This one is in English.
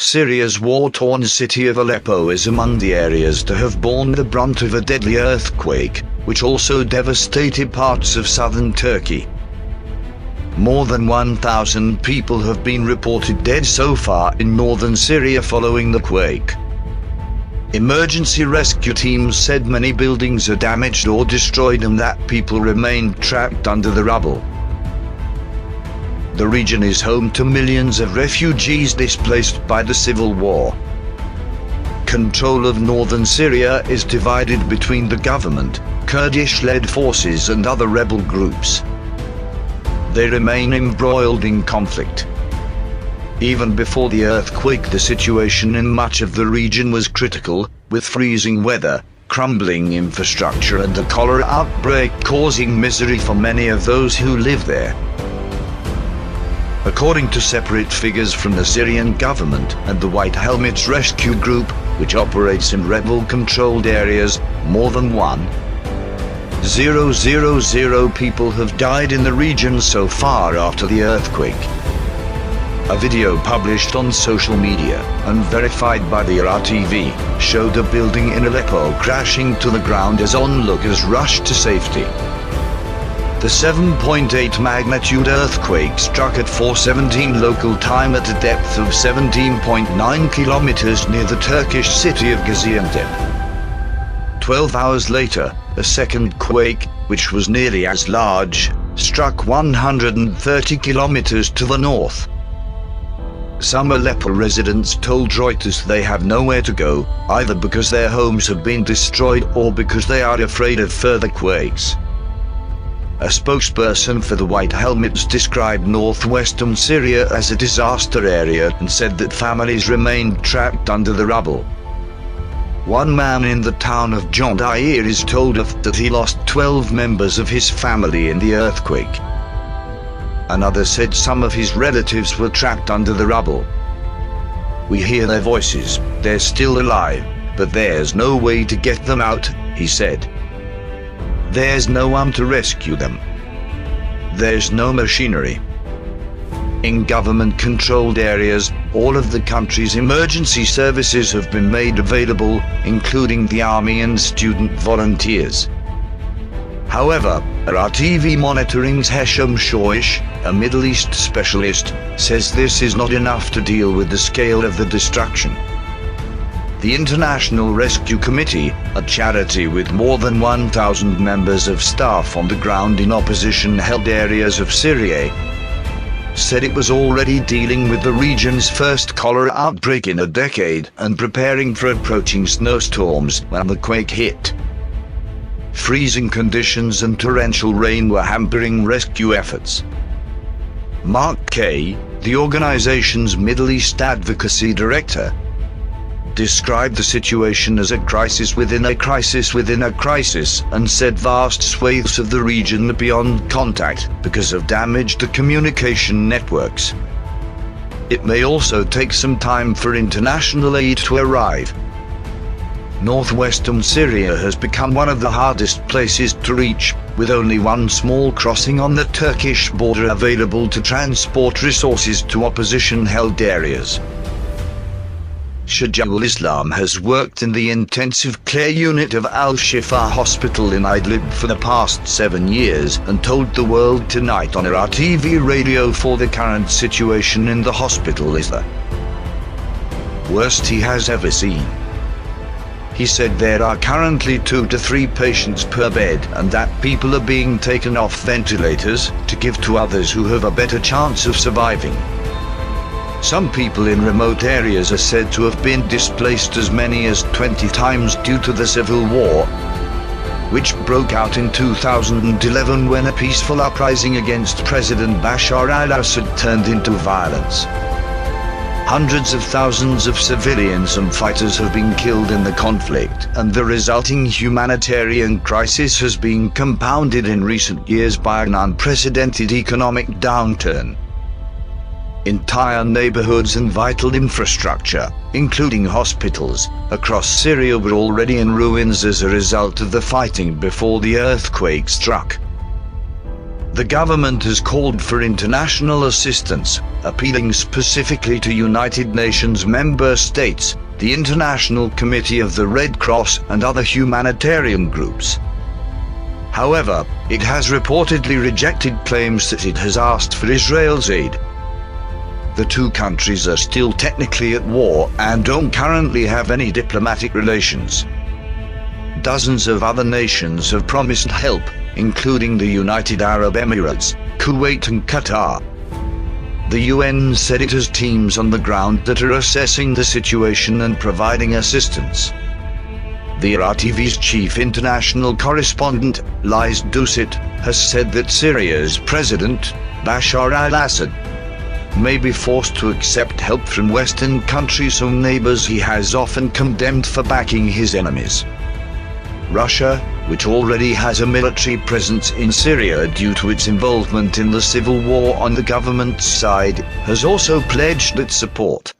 Syria's war-torn city of Aleppo is among the areas to have borne the brunt of a deadly earthquake, which also devastated parts of southern Turkey. More than 1,000 people have been reported dead so far in northern Syria following the quake. Emergency rescue teams said many buildings are damaged or destroyed and that people remain trapped under the rubble. The region is home to millions of refugees displaced by the civil war. Control of northern Syria is divided between the government, Kurdish-led forces and other rebel groups. They remain embroiled in conflict. Even before the earthquake, the situation in much of the region was critical, with freezing weather, crumbling infrastructure and a cholera outbreak causing misery for many of those who live there. According to separate figures from the Syrian government and the White Helmets Rescue Group, which operates in rebel-controlled areas, more than 1,000 people have died in the region so far after the earthquake. A video published on social media and verified by the RTV showed a building in Aleppo crashing to the ground as onlookers rushed to safety. The 7.8 magnitude earthquake struck at 4:17 local time at a depth of 17.9 kilometers near the Turkish city of Gaziantep. 12 hours later, a second quake, which was nearly as large, struck 130 kilometers to the north. Some Aleppo residents told Reuters they have nowhere to go, either because their homes have been destroyed or because they are afraid of further quakes. A spokesperson for the White Helmets described northwestern Syria as a disaster area and said that families remained trapped under the rubble. One man in the town of Jondair is told that he lost 12 members of his family in the earthquake. Another said some of his relatives were trapped under the rubble. "We hear their voices, they're still alive, but there's no way to get them out," he said. "There's no one to rescue them. There's no machinery." In government-controlled areas, all of the country's emergency services have been made available, including the army and student volunteers. However, RTV Monitoring's Hesham Shoish, a Middle East specialist, says this is not enough to deal with the scale of the destruction. The International Rescue Committee, a charity with more than 1,000 members of staff on the ground in opposition-held areas of Syria, said it was already dealing with the region's first cholera outbreak in a decade and preparing for approaching snowstorms when the quake hit. Freezing conditions and torrential rain were hampering rescue efforts. Mark Kay, the organization's Middle East Advocacy Director, described the situation as a crisis within a crisis within a crisis and said vast swathes of the region are beyond contact because of damage to communication networks. It may also take some time for international aid to arrive. Northwestern Syria has become one of the hardest places to reach, with only one small crossing on the Turkish border available to transport resources to opposition-held areas. Shaja'ul Islam has worked in the intensive care unit of Al-Shifa Hospital in Idlib for the past 7 years and told the world tonight on RTV radio for the current situation in the hospital is the worst he has ever seen. He said there are currently 2 to 3 patients per bed and that people are being taken off ventilators to give to others who have a better chance of surviving. Some people in remote areas are said to have been displaced as many as 20 times due to the civil war, which broke out in 2011 when a peaceful uprising against President Bashar al-Assad turned into violence. Hundreds of thousands of civilians and fighters have been killed in the conflict, and the resulting humanitarian crisis has been compounded in recent years by an unprecedented economic downturn. Entire neighborhoods and vital infrastructure, including hospitals, across Syria were already in ruins as a result of the fighting before the earthquake struck. The government has called for international assistance, appealing specifically to United Nations member states, the International Committee of the Red Cross and other humanitarian groups. However, it has reportedly rejected claims that it has asked for Israel's aid. The two countries are still technically at war and don't currently have any diplomatic relations. Dozens of other nations have promised help, including the United Arab Emirates, Kuwait and Qatar. The UN said it has teams on the ground that are assessing the situation and providing assistance. The IRA-TV's chief international correspondent, Liz Doucet, has said that Syria's president, Bashar al-Assad, may be forced to accept help from Western countries, whom neighbors he has often condemned for backing his enemies. Russia, which already has a military presence in Syria due to its involvement in the civil war on the government's side, has also pledged its support.